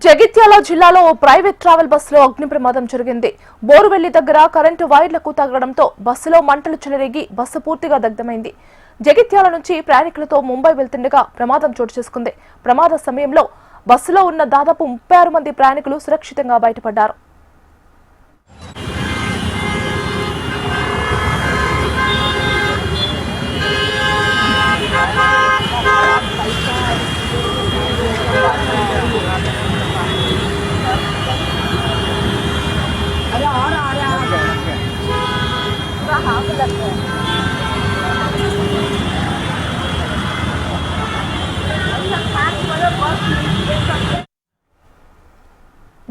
జగిత్యాల జిల్లాలో ఓ private travel బస్సులో అగ్ని ప్రమాదం జరిగింది. బోరువెల్లి దగ్గర కరెంటు వైర్లకు తగలడంతో బస్సులో మంటలు చెలరేగి బస్సు పూర్తిగా దగ్ధమైంది. జగిత్యాల నుంచి ప్రయాణికులతో ముంబై వెళ్తుండగా ప్రమాదం చోటు చేసుకుంది. ప్రమాద సమయంలో బస్సులో ఉన్న దాదాపు 36 మంది ప్రయాణికులు సురక్షితంగా బయటపడ్డారు.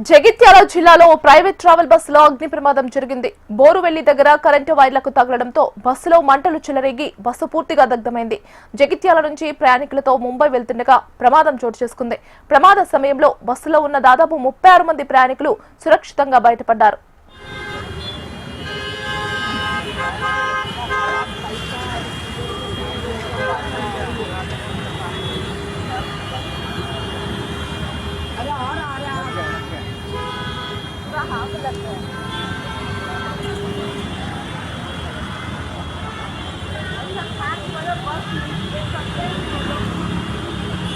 జగిత్యాల జిల్లాలో ప్రైవేట్ ట్రావెల్ బస్సులో అగ్ని ప్రమాదం జరిగింది. బోరువెల్లి దగ్గర కరెంటు వైర్లకు తగలడంతో బస్సులో మంటలు చెలరేగి బస్సు పూర్తిగా దగ్ధమైంది. జగిత్యాల నుంచి ప్రయాణికులతో ముంబై వెళ్తుండగా ప్రమాదం చోటు చేసుకుంది. ప్రమాద సమయంలో బస్సులో ఉన్న దాదాపు 36 మంది ప్రయాణికులు సురక్షితంగా బయటపడ్డారు. हाँ